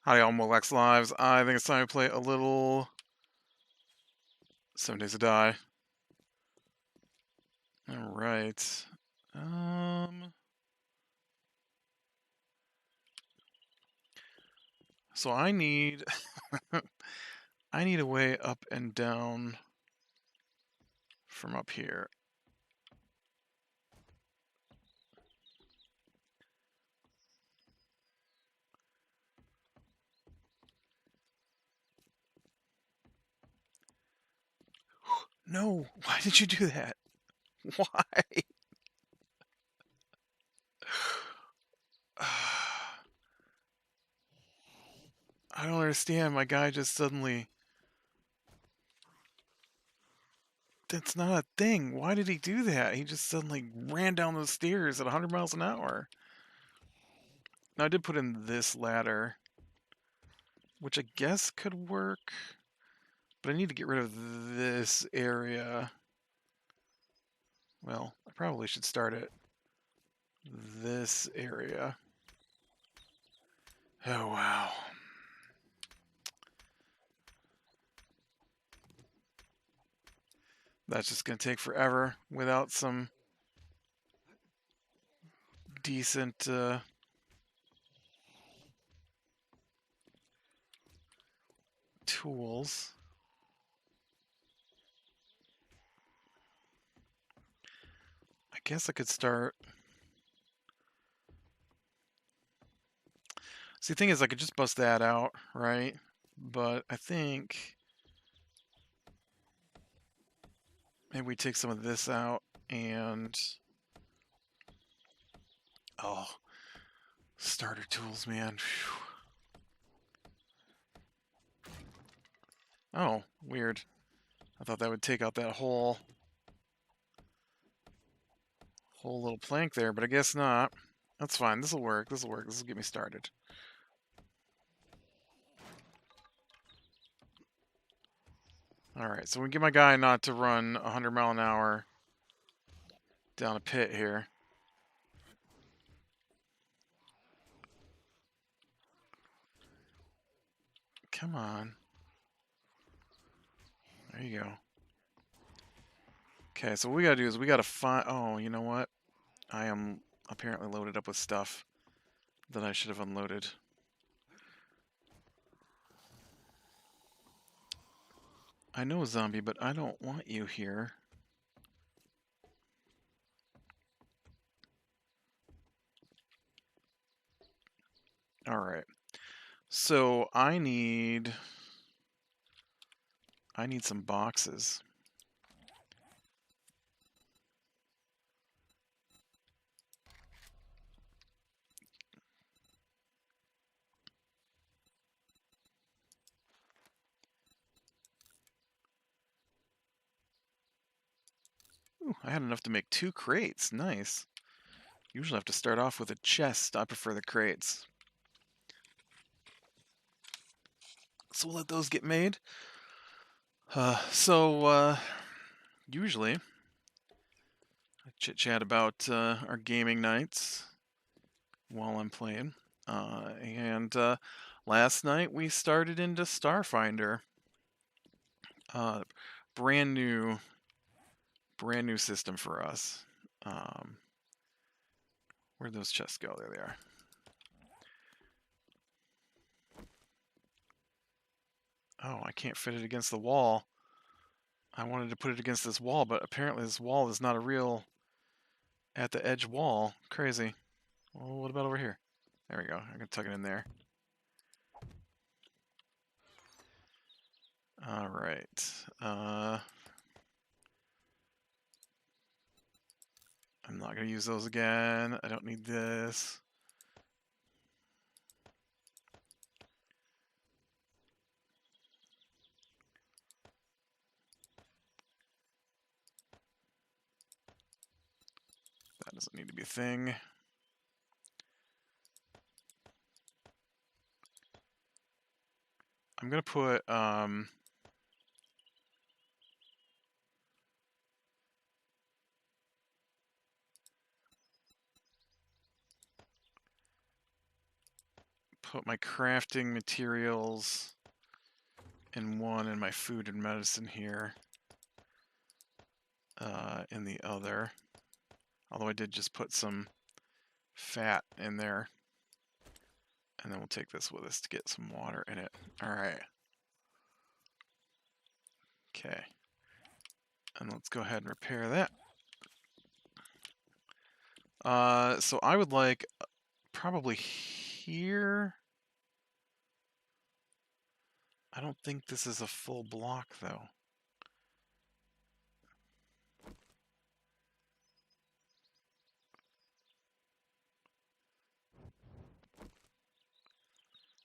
Howdy all Molex Lives. I think it's time to play a little 7 Days to Die. Alright. So I need I need a way up and down from up here. No, why did you do that? Why? I don't understand. My guy just suddenly... That's not a thing. Why did he do that? He just suddenly ran down those stairs at 100 miles an hour. Now, I did put in this ladder, which I guess could work, but I need to get rid of this area. Well, I probably should start at this area. Oh, wow. That's just going to take forever without some decent tools. I guess I could start... See, the thing is, I could just bust that out, right? But I think maybe we take some of this out and... Oh, starter tools, man. Whew. Oh, weird. I thought that would take out that whole little plank there, but I guess not. That's fine. This will work. This will work. This will get me started. Alright, so we get my guy not to run 100 mile an hour down a pit here. Come on. There you go. Okay, so what we gotta do is we gotta find... Oh, you know what? I am apparently loaded up with stuff that I should have unloaded. I know, zombie, but I don't want you here. Alright. So I need some boxes. Ooh, I had enough to make 2 crates. Nice. Usually I have to start off with a chest. I prefer the crates. So we'll let those get made. Usually I chit-chat about our gaming nights while I'm playing. Last night we started into Starfinder. Brand new system for us. Where'd those chests go? There they are. Oh, I can't fit it against the wall. I wanted to put it against this wall, but apparently this wall is not a real at the edge wall. Crazy. Well, what about over here? There we go. I can tuck it in there. All right. I'm not going to use those again. I don't need this. That doesn't need to be a thing. I'm going to put my crafting materials in one and my food and medicine here in the other. Although I did just put some fat in there. And then we'll take this with us to get some water in it. Alright. Okay. And let's go ahead and repair that. So I would like probably here. I don't think this is a full block though.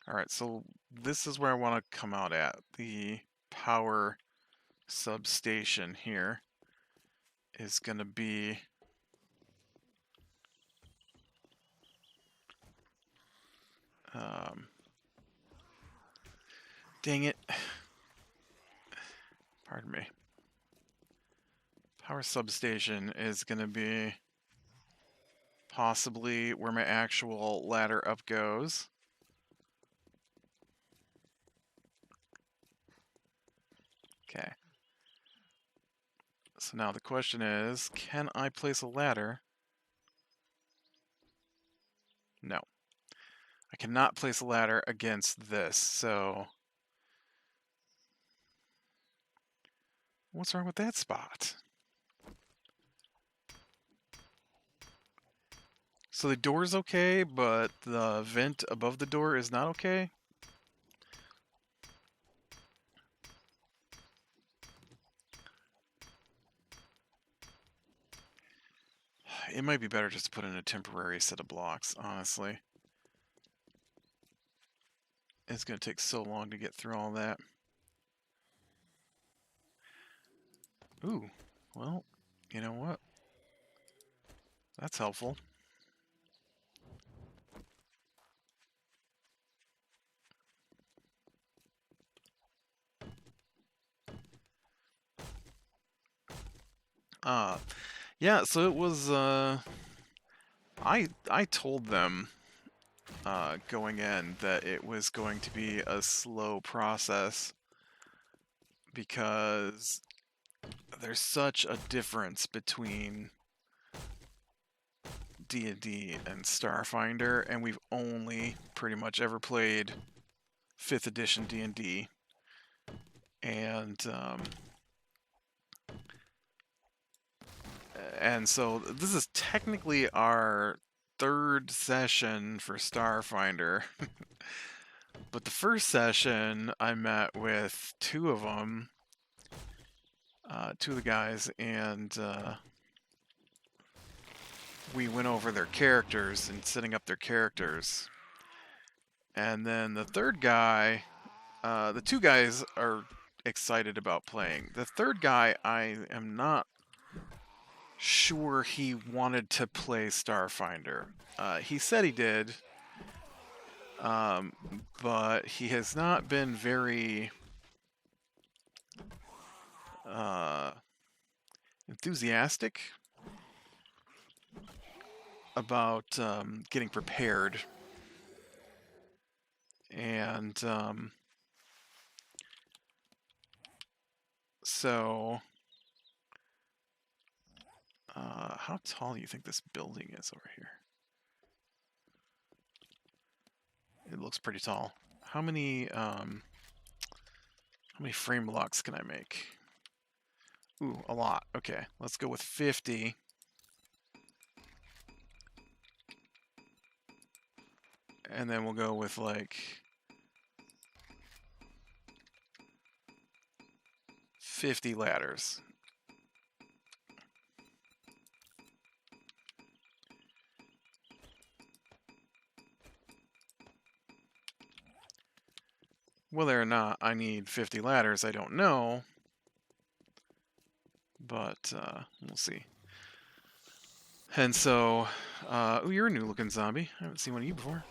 Alright, so this is where I want to come out at. The power substation here is going to be dang it. Pardon me. Power substation is going to be possibly where my actual ladder up goes. Okay. So now the question is, can I place a ladder? No. I cannot place a ladder against this, so... What's wrong with that spot? So the door's okay, but the vent above the door is not okay? It might be better just to put in a temporary set of blocks, honestly. It's going to take so long to get through all that. Ooh, well, you know what? That's helpful. Yeah, so it was, I told them, going in that it was going to be a slow process because there's such a difference between D&D and Starfinder, and we've only pretty much ever played 5th edition D&D, and so this is technically our 3rd session for Starfinder. But the first session, I met with 2 of them, 2 of the guys, and we went over their characters and setting up their characters. And then the 3rd guy, the 2 guys are excited about playing. The 3rd guy, I am not sure he wanted to play Starfinder. He said he did, but he has not been very enthusiastic about getting prepared. And so how tall do you think this building is over here? It looks pretty tall. How many frame blocks can I make? Ooh, a lot. Okay, let's go with 50. And then we'll go with like 50 ladders. Whether or not I need 50 ladders, I don't know. But we'll see. And so, ooh, you're a new looking zombie. I haven't seen one of you before.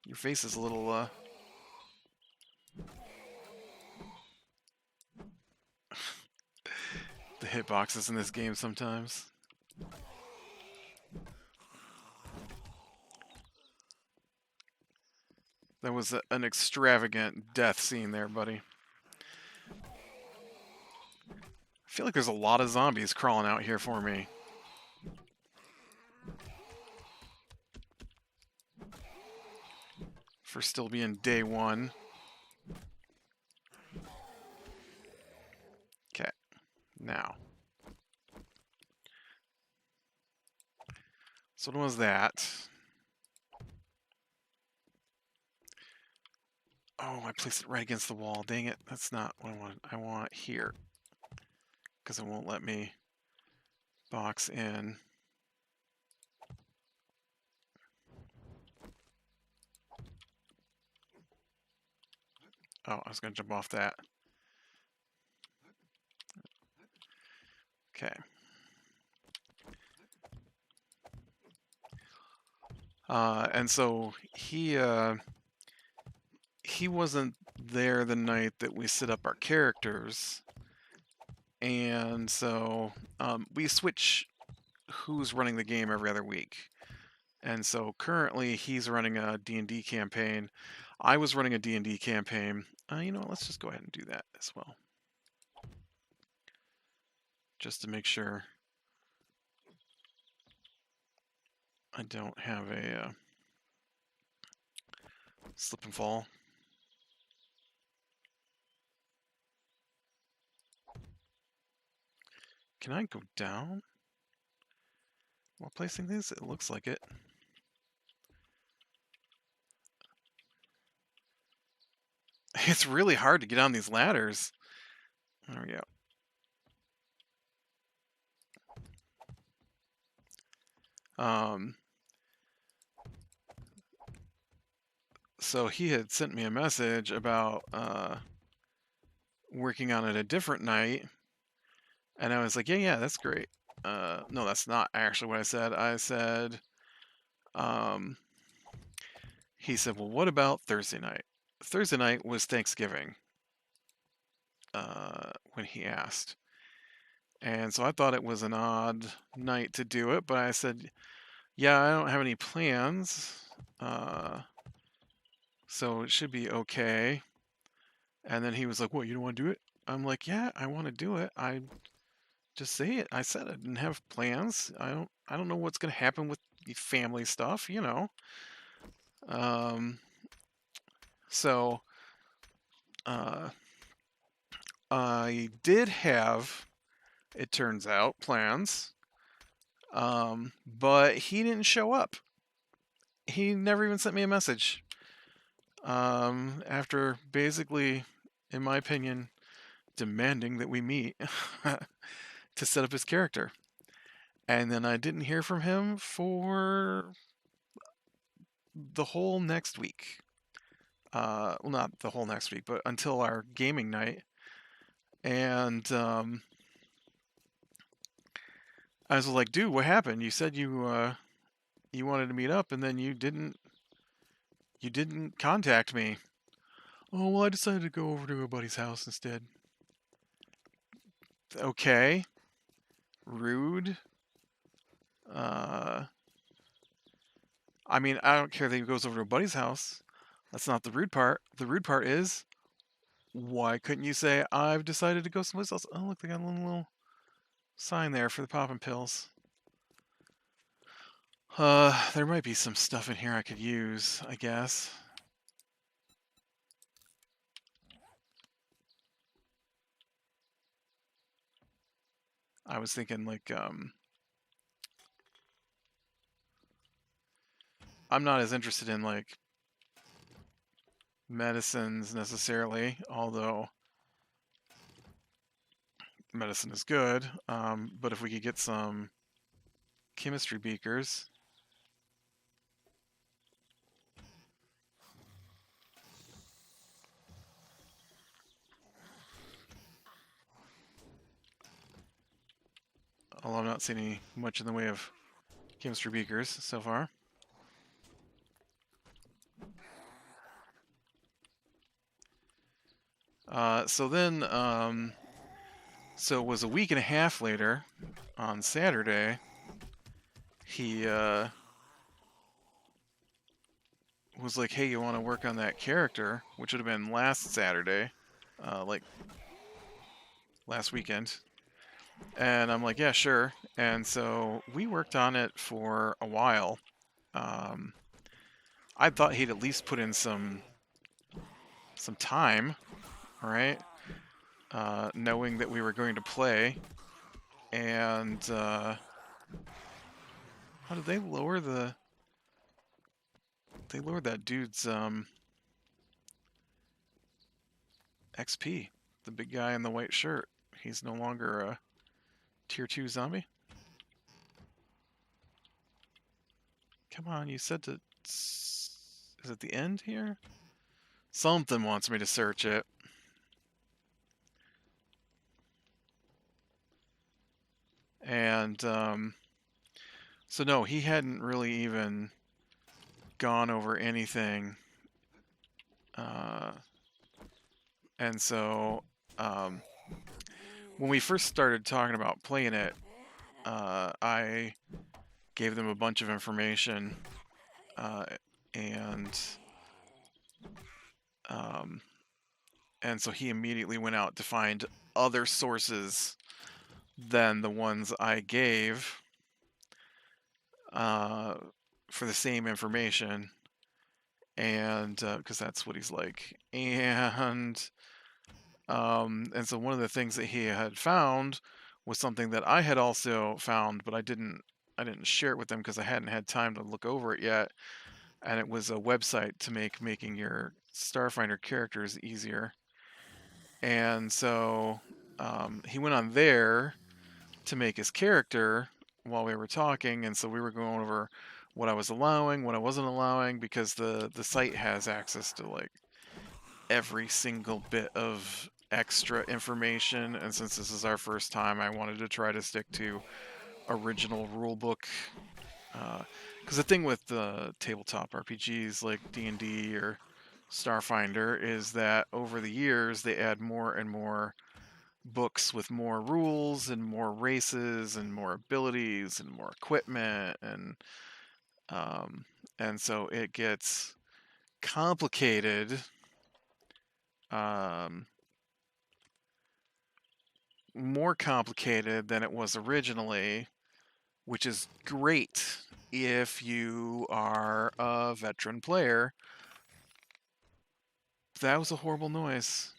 Your face is a little, the hitboxes in this game sometimes. That was an extravagant death scene there, buddy. I feel like there's a lot of zombies crawling out here for me. For still being day one. Okay, now. So what was that? Oh, I placed it right against the wall. Dang it, that's not what I want. I want here. Because it won't let me box in. Oh, I was going to jump off that. Okay. And so he wasn't there the night that we set up our characters, and so we switch who's running the game every other week. And so currently he's running a D&D campaign. I was running a D&D campaign. You know what, let's just go ahead and do that as well. Just to make sure I don't have a slip and fall. Can I go down while placing these? It looks like it. It's really hard to get on these ladders. There we go. So he had sent me a message about working on it a different night, and I was like, yeah, that's great. No, that's not actually what I said. I said, he said, well, what about Thursday night? Thursday night was Thanksgiving when he asked. And so I thought it was an odd night to do it, but I said, yeah, I don't have any plans, so it should be okay. And then he was like, what, you don't want to do it? I'm like, yeah, I want to do it. I just say it. I said I didn't have plans. I don't know what's going to happen with the family stuff, you know. So I did have, it turns out, plans, but he didn't show up. He never even sent me a message. After basically, in my opinion, demanding that we meet to set up his character. And then I didn't hear from him for the whole next week. Well, not the whole next week, but until our gaming night. And I was like, dude, what happened? You said you wanted to meet up, and then you didn't contact me. Oh, well, I decided to go over to a buddy's house instead. Okay. Rude. I mean, I don't care that he goes over to a buddy's house. That's not the rude part. The rude part is, why couldn't you say, I've decided to go someplace else? Oh, look, they got a little sign there for the popping pills. There might be some stuff in here I could use, I guess. I was thinking, like, I'm not as interested in, like, medicines necessarily, although medicine is good. But if we could get some chemistry beakers. Although I'm not seeing much in the way of chemistry beakers so far. So then, so it was a week and a half later, on Saturday, he was like, hey, you want to work on that character, which would have been last Saturday, like last weekend. And I'm like, yeah, sure. And so we worked on it for a while. Um, I thought he'd at least put in some time, right? Knowing that we were going to play. And how did they lower the? They lowered that dude's XP. The big guy in the white shirt. He's no longer a tier 2 zombie. Come on, you said to. Is it the end here? Something wants me to search it. And so no, he hadn't really even gone over anything. And so when we first started talking about playing it, I gave them a bunch of information, and and so he immediately went out to find other sources than the ones I gave for the same information, and because that's what he's like, and so one of the things that he had found was something that I had also found, but I didn't share it with them because I hadn't had time to look over it yet. And it was a website to make making your Starfinder characters easier. And so he went on there to make his character while we were talking, and so we were going over what I was allowing, what I wasn't allowing, because the site has access to like every single bit of extra information, and since this is our first time, I wanted to try to stick to original rulebook. Because the thing with the tabletop RPGs like D&D or Starfinder is that over the years they add more and more books with more rules and more races and more abilities and more equipment, and so it gets complicated. More complicated than it was originally, which is great if you are a veteran player. That was a horrible noise.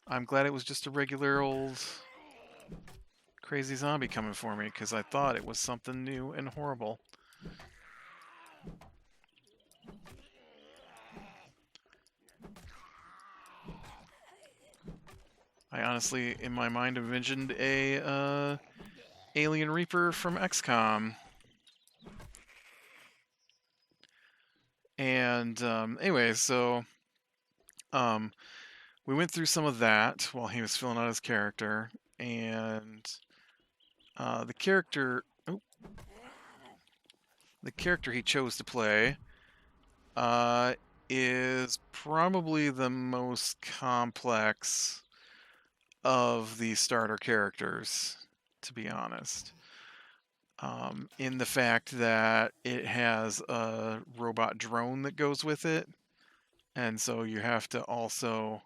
I'm glad it was just a regular old crazy zombie coming for me, because I thought it was something new and horrible. I honestly, in my mind, envisioned a Alien Reaper from XCOM. And anyway, so we went through some of that while he was filling out his character, and the character he chose to play is probably the most complex of the starter characters, to be honest. In the fact that it has a robot drone that goes with it, and so you have to also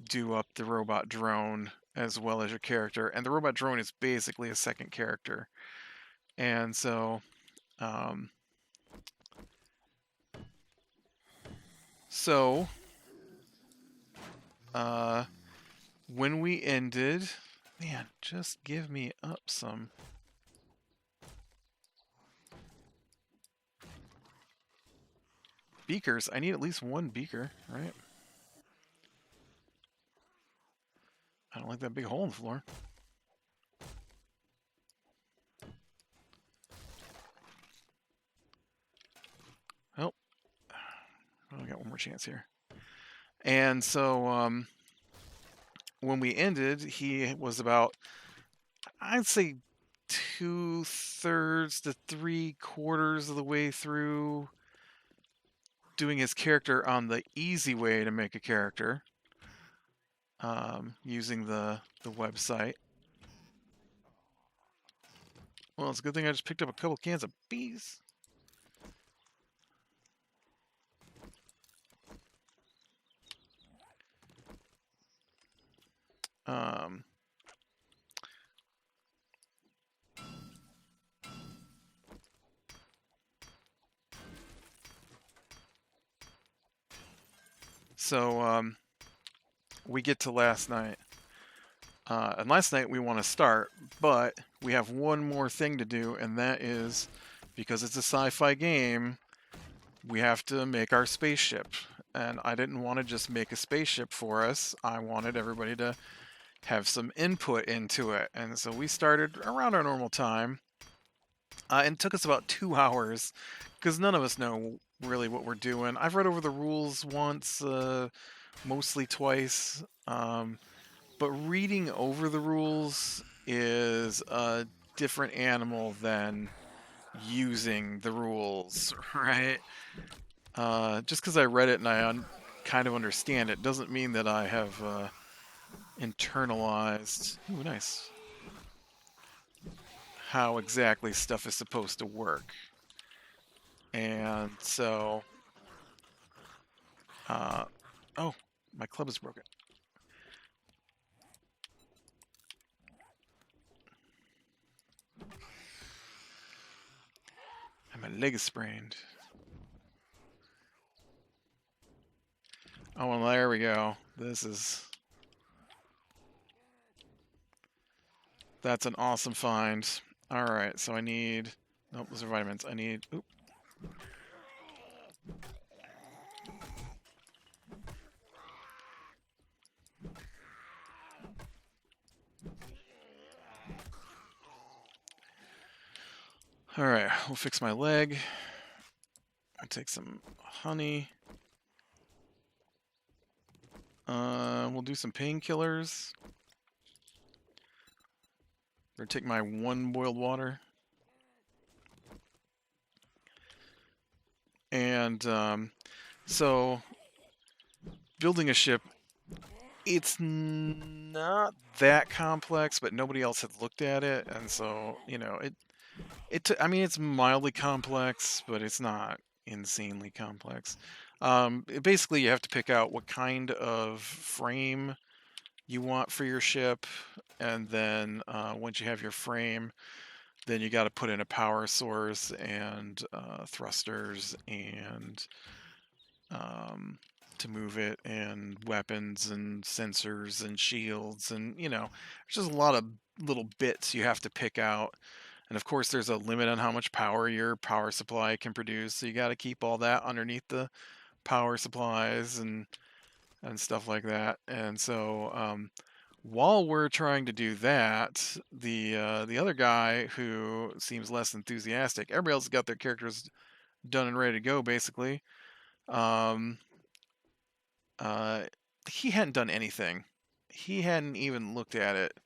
do up the robot drone as well as your character, and the robot drone is basically a second character. And so um, so when we ended, man, just give me up some. Beakers. I need at least one beaker, right? I don't like that big hole in the floor. Oh, I got one more chance here. And so when we ended, he was about, I'd say, 2/3 to 3/4 of the way through doing his character on the easy way to make a character, using the website. Well, it's a good thing I just picked up a couple cans of bees. Um, so we get to last night. And last night we want to start, but we have one more thing to do, and that is, because it's a sci-fi game, we have to make our spaceship. And I didn't want to just make a spaceship for us. I wanted everybody to have some input into it. And so we started around our normal time. And it took us about 2 hours because none of us know really what we're doing. I've read over the rules once, mostly twice. But reading over the rules is a different animal than using the rules, right? Just because I read it and I kind of understand it doesn't mean that I have internalized, ooh, nice, how exactly stuff is supposed to work. And so, oh, my club is broken. And my leg is sprained. Oh, well, there we go. That's an awesome find. All right, so I need, nope, those are vitamins. I need, oop. All right, we'll fix my leg. I'll take some honey. We'll do some painkillers. Or take my one boiled water. And so, building a ship, it's not that complex, but nobody else had looked at it, and so I mean, it's mildly complex, but it's not insanely complex. Basically, you have to pick out what kind of frame you want for your ship, and then once you have your frame, then you got to put in a power source and thrusters and to move it, and weapons and sensors and shields, and there's just a lot of little bits you have to pick out. And of course, there's a limit on how much power your power supply can produce, so you got to keep all that underneath the power supplies and stuff like that. And so while we're trying to do that, the other guy who seems less enthusiastic, everybody else has got their characters done and ready to go, basically. Um, uh, he hadn't done anything. He hadn't even looked at it,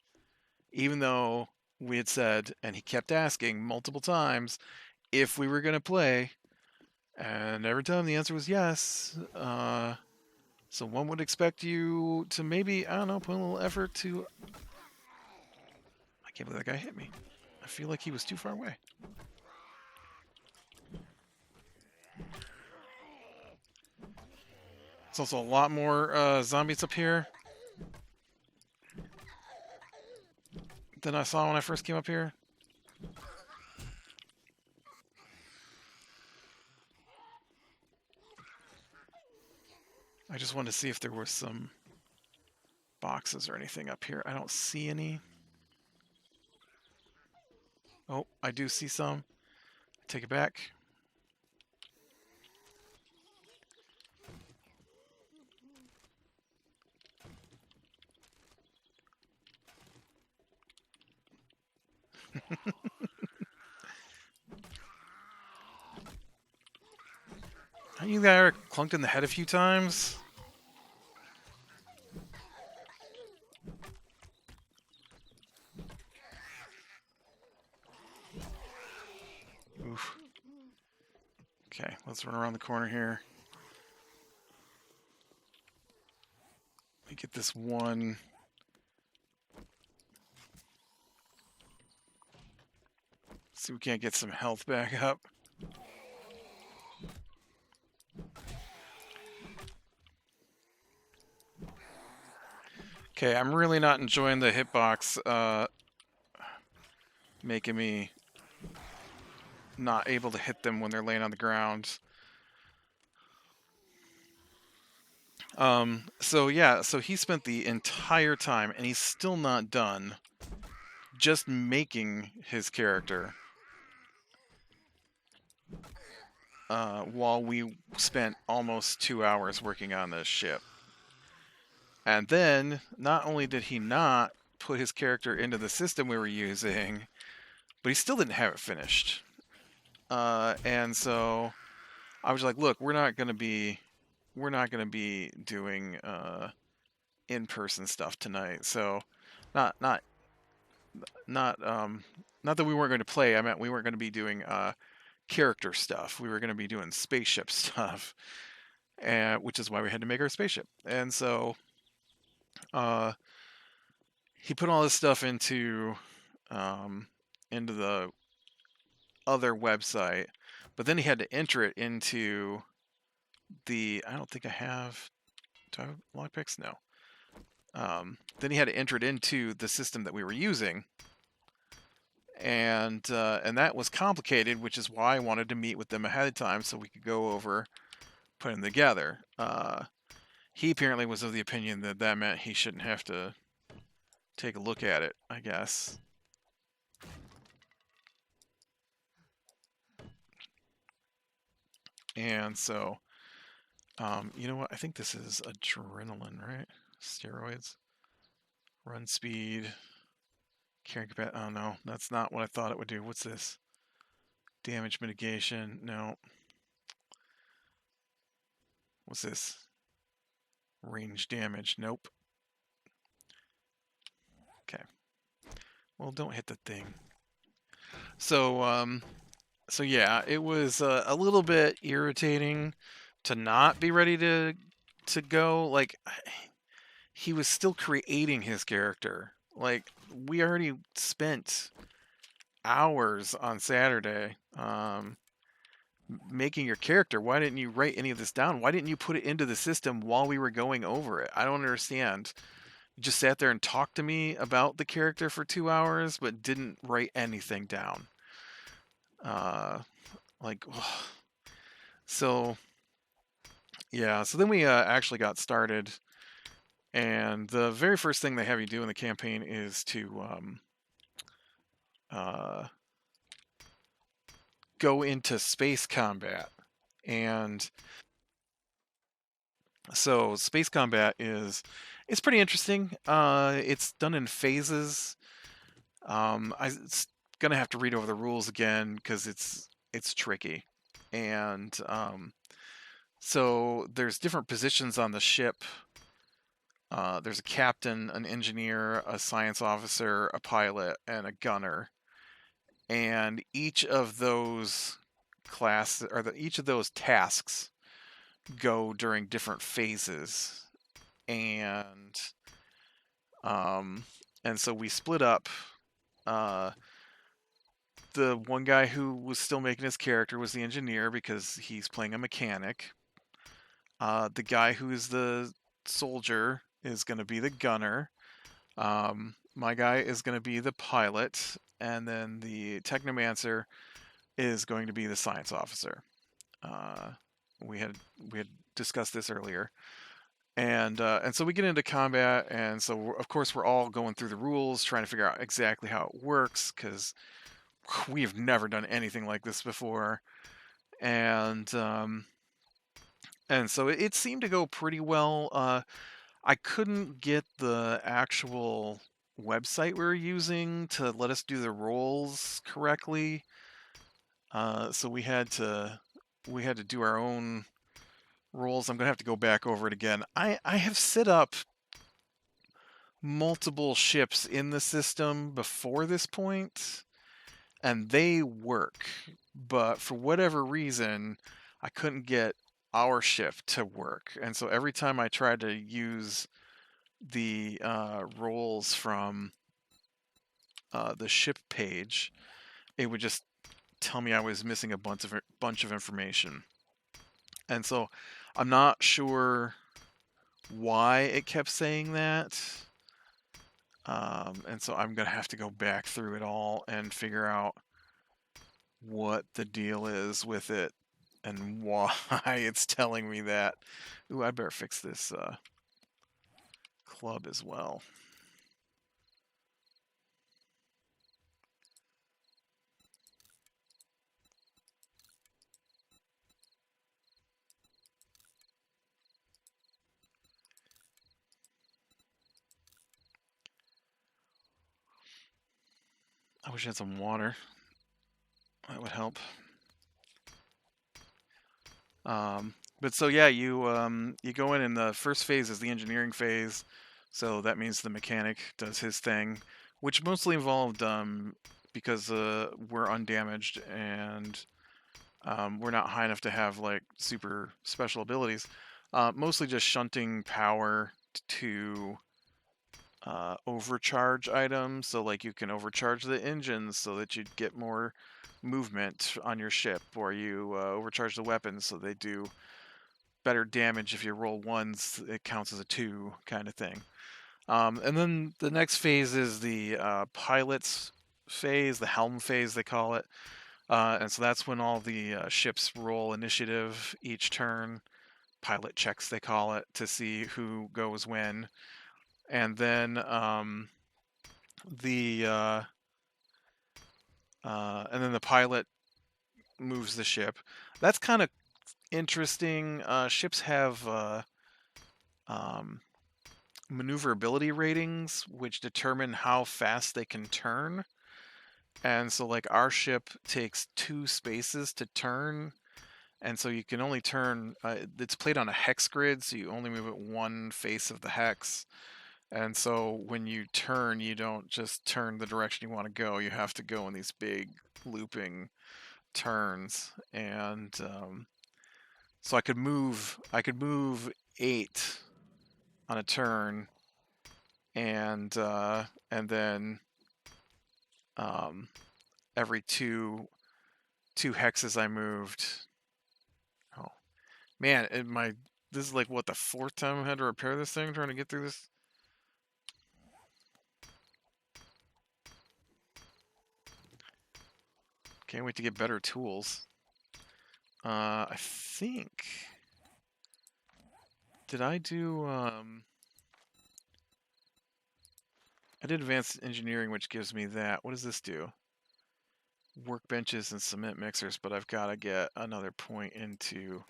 even though we had said, and he kept asking multiple times if we were going to play, and every time the answer was yes. So one would expect you to maybe, I don't know, put a little effort to. I can't believe that guy hit me. I feel like he was too far away. There's also a lot more zombies up here than I saw when I first came up here. I just wanted to see if there were some boxes or anything up here. I don't see any. Oh, I do see some. Take it back. You got clunked in the head a few times. Oof. Okay, let's run around the corner here. Let me get this one. See if we can't get some health back up. Okay, I'm really not enjoying the hitbox making me not able to hit them when they're laying on the ground. So yeah, so he spent the entire time, and he's still not done, just making his character. While we spent almost 2 hours working on this ship. And then, not only did he not put his character into the system we were using, but he still didn't have it finished. And so I was like, look, we're not gonna be doing in-person stuff tonight. So not not not that we weren't going to play. I meant we weren't going to be doing character stuff. We were going to be doing spaceship stuff, and which is why we had to make our spaceship. And so uh, he put all this stuff um, into the other website, but then he had to enter it into the. I don't think I have. Do I have lockpicks? No. Then he had to enter it into the system that we were using, and that was complicated, which is why I wanted to meet with them ahead of time so we could go over putting them together. He apparently was of the opinion that that meant he shouldn't have to take a look at it, I guess. And so, you know what? I think this is adrenaline, right? Steroids. Run speed. Carrying capacity. Oh no, that's not what I thought it would do. What's this? Damage mitigation. No. What's this? Range damage. Nope. Okay. Well, don't hit the thing. So, so yeah, it was a little bit irritating to not be ready to go. Like, he was still creating his character. Like, we already spent hours on Saturday making your character. Why didn't you write any of this down? Why didn't you put it into the system while we were going over it? I don't understand. You just sat there and talked to me about the character for 2 hours, but didn't write anything down. Like, so yeah. So then we actually got started, and the very first thing they have you do in the campaign is to uh, go into space combat. And so space combat it's pretty interesting. It's done in phases. It's gonna have to read over the rules again because it's tricky. And so there's different positions on the ship. There's a captain, an engineer, a science officer, a pilot, and a gunner. And each of those each of those tasks go during different phases. And um, and so we split up. Uh, the one guy who was still making his character was the engineer because he's playing a mechanic. The guy who is the soldier is going to be the gunner. My guy is going to be the pilot, and then the technomancer is going to be the science officer. Uh, we had discussed this earlier, and so we get into combat, and so of course we're all going through the rules, trying to figure out exactly how it works because we've never done anything like this before, and so it seemed to go pretty well. I couldn't get the actual website we were using to let us do the rolls correctly. So we had to do our own rolls. I'm gonna have to go back over it again. I have set up multiple ships in the system before this point, and they work. But for whatever reason, I couldn't get our ship to work. And so every time I tried to use the rolls from the ship page, it would just tell me I was missing a bunch of information. And so I'm not sure why it kept saying that. And so I'm gonna have to go back through it all and figure out what the deal is with it and why it's telling me that. Ooh, I better fix this club as well. I wish I had some water. That would help. But so yeah, you go in, and the first phase is the engineering phase. So that means the mechanic does his thing, which mostly involved because we're undamaged and we're not high enough to have like super special abilities. Mostly just shunting power to overcharge items. So like you can overcharge the engines so that you get more movement on your ship, or you overcharge the weapons so they do better damage. If you roll ones, it counts as a 2 kind of thing. And then the next phase is the pilot's phase, the helm phase, they call it. And so that's when all the ships roll initiative each turn. Pilot checks, they call it, to see who goes when. And then the the pilot moves the ship. That's kind of interesting. Ships have um, maneuverability ratings, which determine how fast they can turn. And so, like, our ship takes 2 spaces to turn, and so you can only turn. It's played on a hex grid, so you only move it one face of the hex. And so when you turn, you don't just turn the direction you want to go. You have to go in these big looping turns. And so I could move. I could move 8 on a turn, and then um, every two hexes I moved. Oh man, this is like what, the 4th time I had to repair this thing trying to get through this. Can't wait to get better tools. I think, did I do I did advanced engineering, which gives me that. What does this do? Workbenches and cement mixers, but I've got to get another point into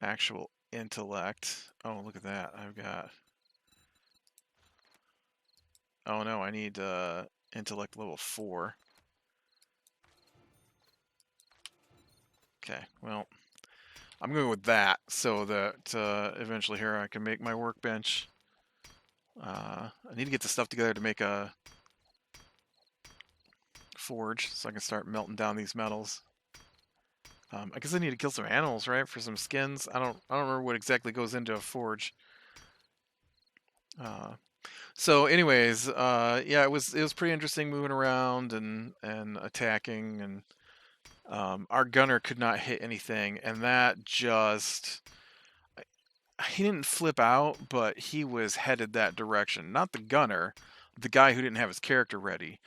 actual intellect. Oh, look at that. I've got, oh no, I need intellect level 4. Okay, well, I'm going with that so that eventually here I can make my workbench. I need to get the stuff together to make a forge so I can start melting down these metals. I guess I need to kill some animals, right, for some skins. I don't remember what exactly goes into a forge. Uh, so, anyways, yeah, it was pretty interesting moving around and attacking, and our gunner could not hit anything, and that just, he didn't flip out, but he was headed that direction. Not the gunner, the guy who didn't have his character ready.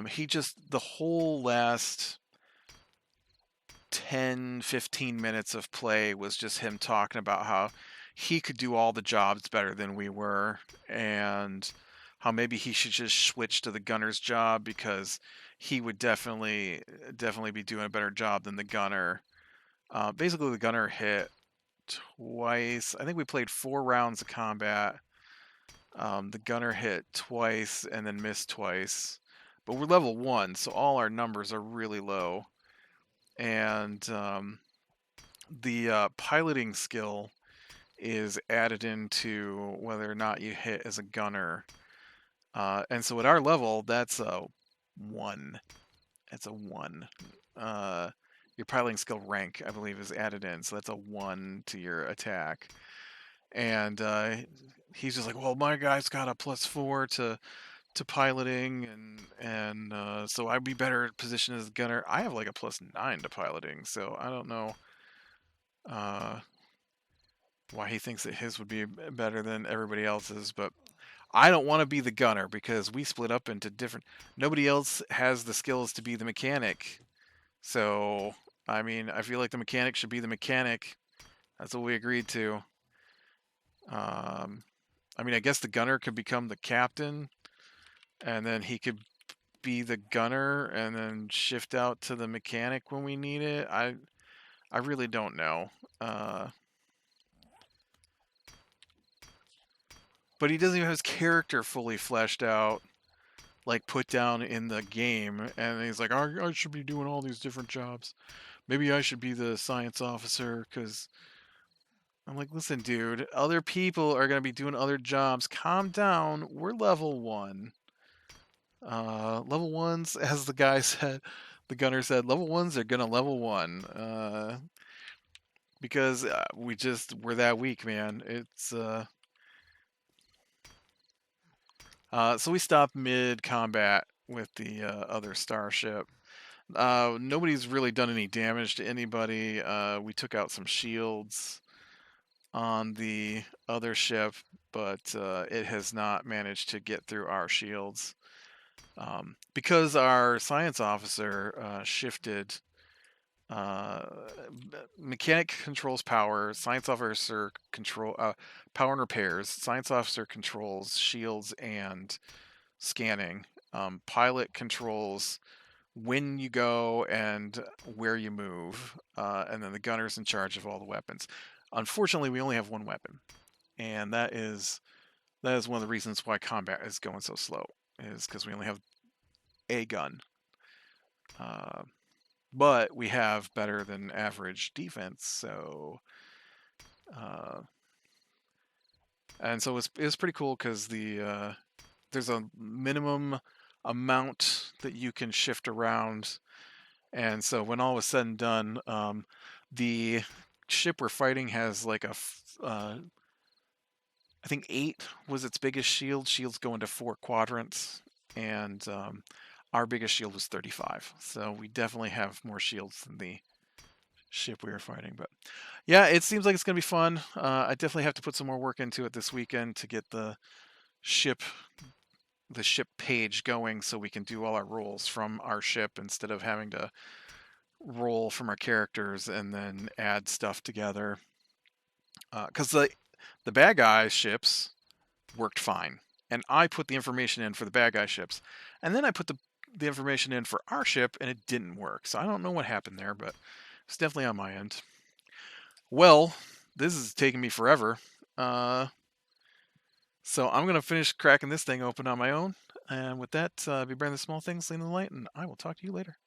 He just, the whole last 10, 15 minutes of play was just him talking about how he could do all the jobs better than we were, and how maybe he should just switch to the gunner's job because he would definitely be doing a better job than the gunner. Basically, the gunner hit twice. I think we played 4 rounds of combat. The gunner hit twice and then missed twice. But we're level 1, so all our numbers are really low. And the piloting skill is added into whether or not you hit as a gunner. And so at our level, that's a 1. It's a 1. Your piloting skill rank, I believe, is added in, so that's a 1 to your attack. And he's just like, well, my guy's got a +4 to piloting, and so I'd be better positioned as a gunner. I have like a +9 to piloting, so I don't know why he thinks that his would be better than everybody else's, but I don't want to be the gunner because we split up into different. Nobody else has the skills to be the mechanic. So, I mean, I feel like the mechanic should be the mechanic. That's what we agreed to. Um, I mean, I guess the gunner could become the captain, and then he could be the gunner, and then shift out to the mechanic when we need it. I really don't know. Uh, but he doesn't even have his character fully fleshed out, like put down in the game. And he's like, I should be doing all these different jobs. Maybe I should be the science officer because I'm like, listen, dude, other people are going to be doing other jobs. Calm down. We're level one. Level ones, as the guy said, the gunner said, level ones are going to level one. Because we're that weak, man. So we stopped mid combat with the other starship. Nobody's really done any damage to anybody. We took out some shields on the other ship, but it has not managed to get through our shields because our science officer shifted. Uh, Mechanic controls power. Science officer control power and repairs. Science officer controls shields and scanning. Pilot controls when you go and where you move, and then the gunner's in charge of all the weapons. Unfortunately, we only have one weapon, and that is one of the reasons why combat is going so slow. Is because we only have a gun. Uh, but we have better than average defense, so and so it's pretty cool because there's a minimum amount that you can shift around, and so when all was said and done, the ship we're fighting has like I think 8 was its biggest shield. Shields go into 4 quadrants, and our biggest shield was 35. So we definitely have more shields than the ship we were fighting. But yeah, it seems like it's going to be fun. I definitely have to put some more work into it this weekend to get ship the ship page going so we can do all our rolls from our ship instead of having to roll from our characters and then add stuff together. Because the bad guy ships worked fine, and I put the information in for the bad guy ships, and then I put the information in for our ship, and it didn't work. So I don't know what happened there, but it's definitely on my end. Well, this is taking me forever. So I'm going to finish cracking this thing open on my own. And with that, be brand the small things, lean the light, and I will talk to you later.